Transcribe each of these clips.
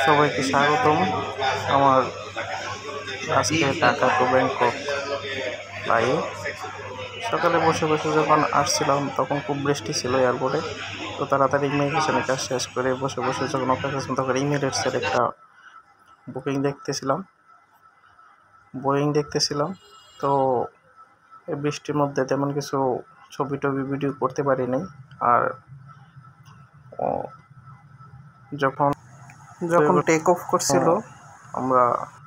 সবাইকে স্বাগতম আমার আজকে ঢাকা টু ব্যাংকক ফ্লাইটে। সকালে বসে বসে যখন আসছিলাম তখন খুব বৃষ্টি ছিল এয়ারপোর্টে, তো তাড়াতাড়ি ইমিগ্রেশনের কাজ শেষ করে বসে বসে যখন অপেক্ষা করছিলাম তখন ইমিরেটসের একটা বোয়িং দেখতেছিলাম। তো এই বৃষ্টির মধ্যে তেমন কিছু ছবি টবি ভিডিও করতে পারিনি। আর যখন টেক অফ করছিল আমরা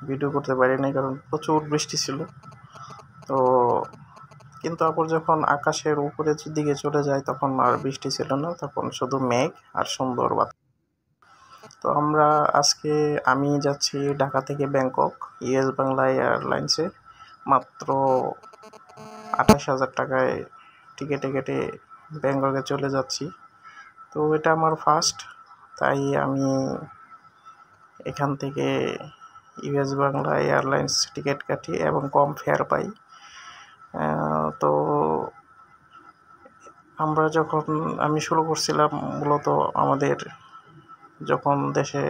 ভিডিও করতে পারিনি, কারণ প্রচুর বৃষ্টি ছিল। তো কিন্তু আবার যখন আকাশের উপরের দিকে চলে যায় তখন আর বৃষ্টি ছিল না, তখন শুধু মেঘ আর সুন্দর বাতাস। তো আমি যাচ্ছি ঢাকা থেকে ব্যাংকক ইউএস বাংলা এয়ারলাইন্সে। মাত্র 28,000 টাকায় টিকিটে কেটে ব্যাংককে চলে যাচ্ছি। তো এটা আমার ফার্স্ট, তাই আমি এখান থেকে ইউএস বাংলা এয়ারলাইন্স টিকিট কাটি এবং কম ফেয়ার পাই। তো আমি শুরু করছিলাম মূলত আমাদের যখন দেশে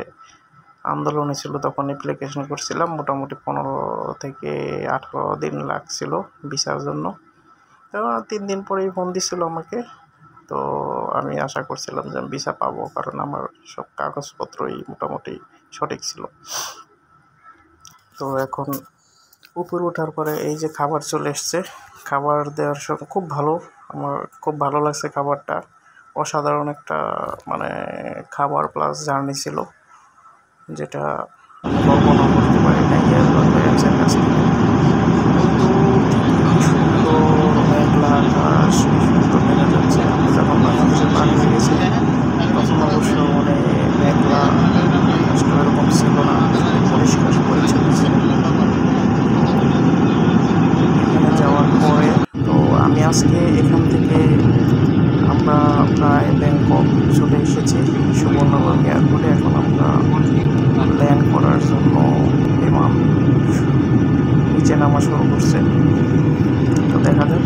আন্দোলন ছিল তখন অ্যাপ্লিকেশন করছিলাম। মোটামুটি 15 থেকে 18 দিন লাগছিল ভিসার জন্য। তো 3 দিন পরেই ফোন দিছিল আমাকে। তো আমি আশা করছিলাম যে আমি ভিসা পাবো, কারণ আমার সব কাগজপত্রই মোটামুটি সঠিক ছিল। তো এখন উপরে ওঠার পরে এই যে খাবার চলে এসছে, খাবার দেওয়ার সময় আমার খুব ভালো লাগছে। খাবারটা অসাধারণ একটা খাবার প্লাস জার্নি ছিল, যেটা আমি কল্পনা করতে পারি না এয়ারলাইন্সের কাছ থেকে। সুন্দর মেঘলা আকাশ, সুন্দর দেখা যাচ্ছে। আমি যখন বাংলাদেশে পার হয়ে গেছি তখন অবশ্য মেঘলা আকাশটা এরকম ছিল না, পরিষ্কার পরিচ্ছন্ন ছিল। এখানে যাওয়ার পরে তো আমি আজকে এখান থেকে আমরা প্রায় ব্যাংকক চলে এসেছি সুবর্ণবঙ্গ এয়ারপোর্টে। এখন আমরা ল্যান্ড করার জন্য বিমান নিচে নামা শুরু করছে। তো দেখা যাক।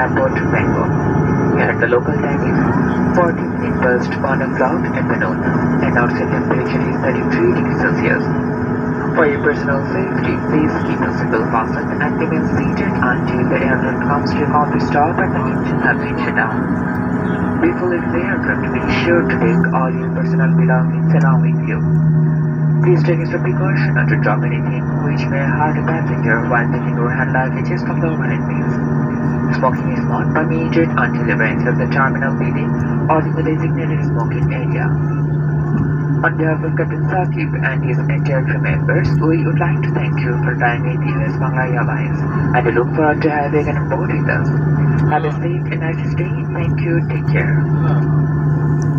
Airport, Bangkok. Here the local time is 14 minutes past 1 o'clock at the noon, and outside temperature is 33 degrees Celsius. For your personal safety, please keep your seatbelt fastened and remain seated until the aircraft comes to a complete stop and the engine has been shut down. Before leaving the aircraft, be sure to take all your personal belongings along with you. Please take extra precaution not to drop anything which may hurt a passenger while taking your hand luggages from the overhead bins. Smoking is not permitted until you enter the terminal building or in the designated smoking area. On behalf of Captain Saqib and his entire crew members, we would like to thank you for flying with US Bangla Airlines and we look forward to having you on board with us. Have a safe and nice stay. Thank you. Take care.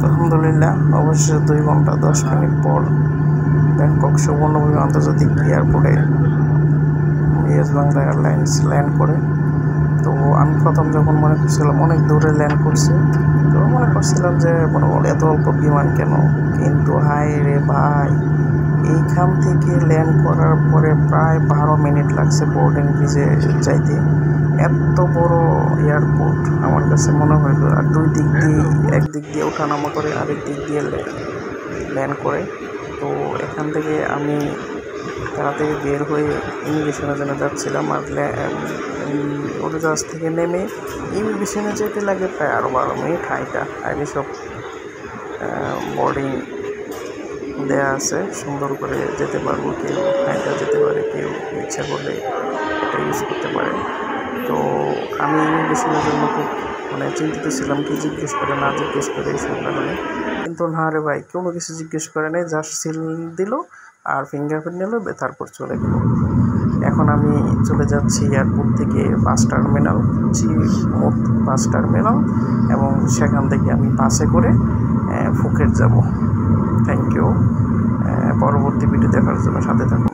আলহামদুলিল্লাহ, অবশ্যই 2 ঘন্টা 10 minute পর Bangkok সুবর্ণভূমি আন্তর্জাতিক এয়ারপোর্টে US Bangla airlines land করে। তো আমি প্রথম যখন মনে করছিলাম অনেক দূরে ল্যান্ড করছে, তো মনে করছিলাম যে এত অল্প বিমান কেন, কিন্তু হাই রে ভাই, এইখান থেকে ল্যান্ড করার পরে প্রায় 12 মিনিট লাগছে বোর্ডিং ব্রিজে যাইতে। এত বড় এয়ারপোর্ট আমার কাছে মনে হইল। আর 2 দিক দিয়ে, একদিক দিয়ে ওঠানামা করে আরেক দিক দিয়ে ল্যান্ড করে। তো এখান থেকে আমি তাড়াতাড়ি বের হয়ে ইমিগ্রেশনের জন্য যাচ্ছিলাম। আর উড়োজাহাজ থেকে নেমে ইমিগ্রেশনে যেতে লাগে প্রায় আরও 12 মিনিট হাইটা। আগে সব বোর্ডিং দেয়া আছে, সুন্দর করে যেতে পারবো, কেউ হাইটা যেতে পারে, কেউ ইচ্ছা করলে এটা ইউজ করতে পারে। তো আমি ইমিগ্রেশনের জন্য খুব চিন্তিত ছিলাম, কি জিজ্ঞেস করে না জিজ্ঞেস করে এইসব কারণে। কিন্তু না রে ভাই, কোনো কিছু জিজ্ঞেস করে নেই, জাস্ট সিল দিল আর ফিঙ্গারপ্রিন্ট নিল, তারপর চলে গেল। এখন আমি চলে যাচ্ছি এয়ারপোর্ট থেকে বাস টার্মিনাল, বাস টার্মিনাল, এবং সেখান থেকে আমি বাসে করে ফুকেট যাব। Thank you. পরবর্তী ভিডিও দেখার জন্য সাথে থাকুন।